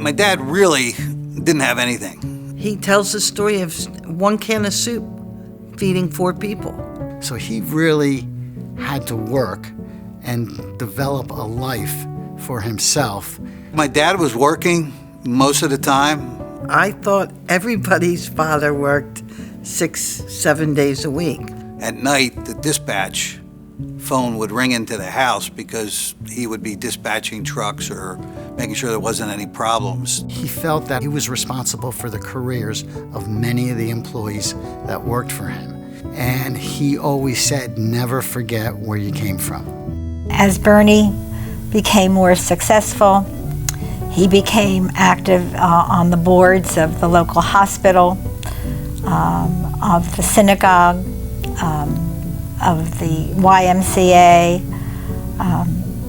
My dad really didn't have anything. He tells the story of 1 can of soup feeding 4 people. So he really had to work and develop a life for himself. My dad was working most of the time. I thought everybody's father worked 6-7 days a week. At night, the dispatch phone would ring into the house because he would be dispatching trucks or making sure there wasn't any problems. He felt that he was responsible for the careers of many of the employees that worked for him. And he always said, never forget where you came from. As Bernie became more successful, he became active on the boards of the local hospital, of the synagogue, of the YMCA,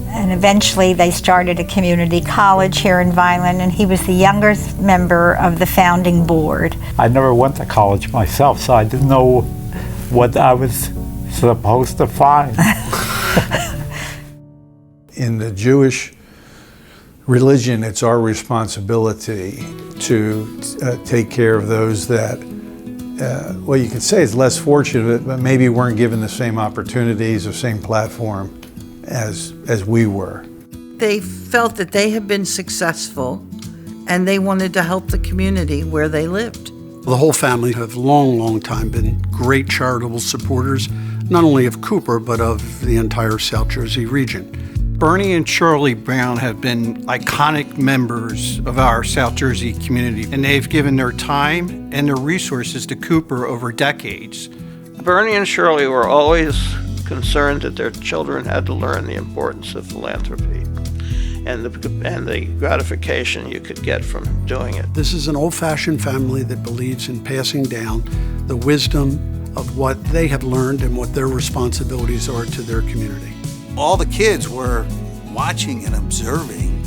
and eventually they started a community college here in Vineland, and he was the youngest member of the founding board. I never went to college myself, so I didn't know what I was supposed to find. In the Jewish religion, it's our responsibility to take care of those that, well, you could say is less fortunate, but maybe weren't given the same opportunities or same platform as we were. They felt that they had been successful and they wanted to help the community where they lived. The whole family have long time been great charitable supporters, not only of Cooper, but of the entire South Jersey region. Bernie and Shirlee Brown have been iconic members of our South Jersey community, and they've given their time and their resources to Cooper over decades. Bernie and Shirlee were always concerned that their children had to learn the importance of philanthropy and the gratification you could get from doing it. This is an old-fashioned family that believes in passing down the wisdom of what they have learned and what their responsibilities are to their community. All the kids were watching and observing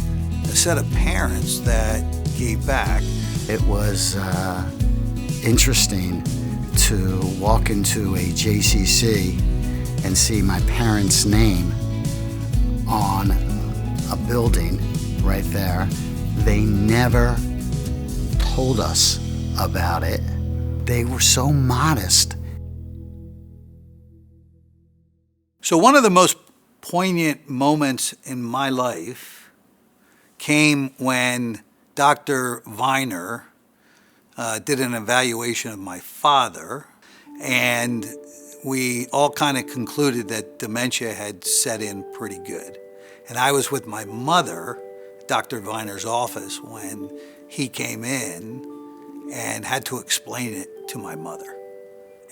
a set of parents that gave back. It was interesting to walk into a JCC and see my parents' name on a building right there. They never told us about it. They were so modest. So one of the most poignant moments in my life came when Dr. Viner did an evaluation of my father, and we all kind of concluded that dementia had set in pretty good. And I was with my mother, Dr. Viner's office, when he came in and had to explain it to my mother.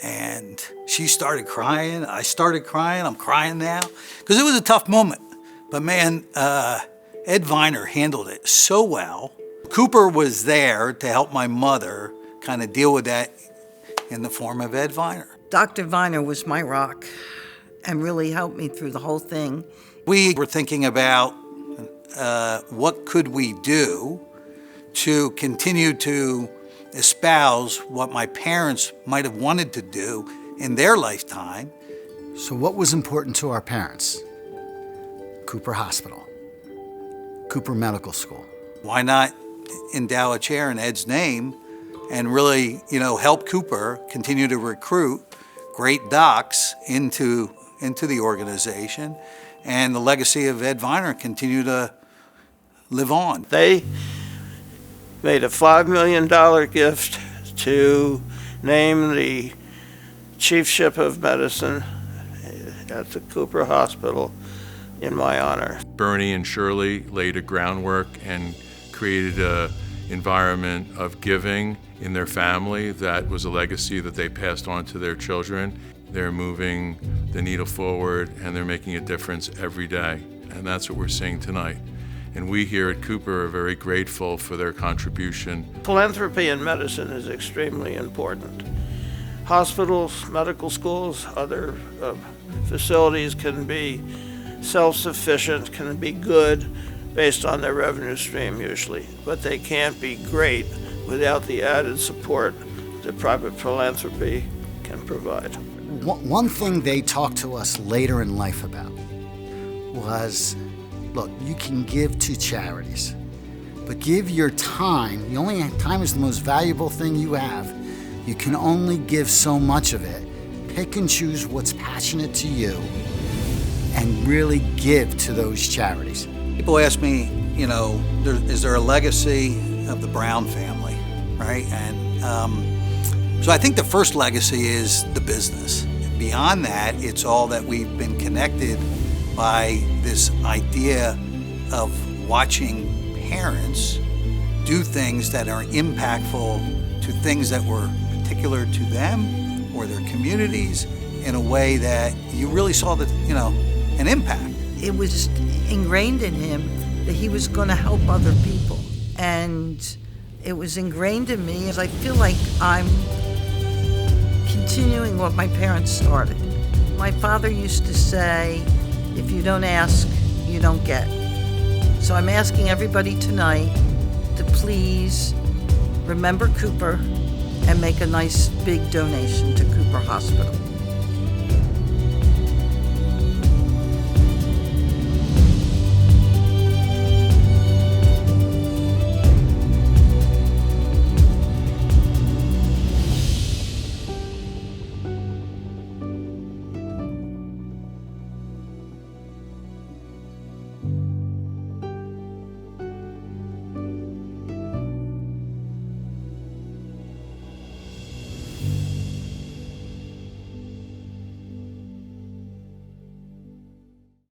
And she started crying, I started crying, I'm crying now, because it was a tough moment. But man, Ed Viner handled it so well. Cooper was there to help my mother kind of deal with that in the form of Ed Viner. Dr. Viner was my rock and really helped me through the whole thing. We were thinking about what could we do to continue to espouse what my parents might have wanted to do in their lifetime. So what was important to our parents? Cooper Hospital, Cooper Medical School. Why not endow a chair in Ed's name and really, help Cooper continue to recruit great docs into the organization, and the legacy of Ed Viner continue to live on. They made a $5 million gift to name the chiefship of medicine at the Cooper Hospital in my honor. Bernie and Shirlee laid a groundwork and created an environment of giving in their family that was a legacy that they passed on to their children. They're moving the needle forward and they're making a difference every day. And that's what we're seeing tonight. And we here at Cooper are very grateful for their contribution. Philanthropy in medicine is extremely important. Hospitals, medical schools, other facilities can be self-sufficient, can be good based on their revenue stream usually, but they can't be great without the added support that private philanthropy can provide. One thing they talked to us later in life about was, look, you can give to charities, But give your time. Time is the most valuable thing you have. You can only give so much of it. Pick and choose what's passionate to you and really give to those charities. People ask me, is there a legacy of the Brown family, right? And so I think the first legacy is the business. Beyond that, it's all that we've been connected by this idea of watching parents do things that are impactful to things that were particular to them or their communities in a way that you really saw an impact. It was ingrained in him that he was going to help other people. And it was ingrained in me as I feel like I'm continuing what my parents started. My father used to say, if you don't ask, you don't get. So I'm asking everybody tonight to please remember Cooper and make a nice big donation to Cooper Hospital.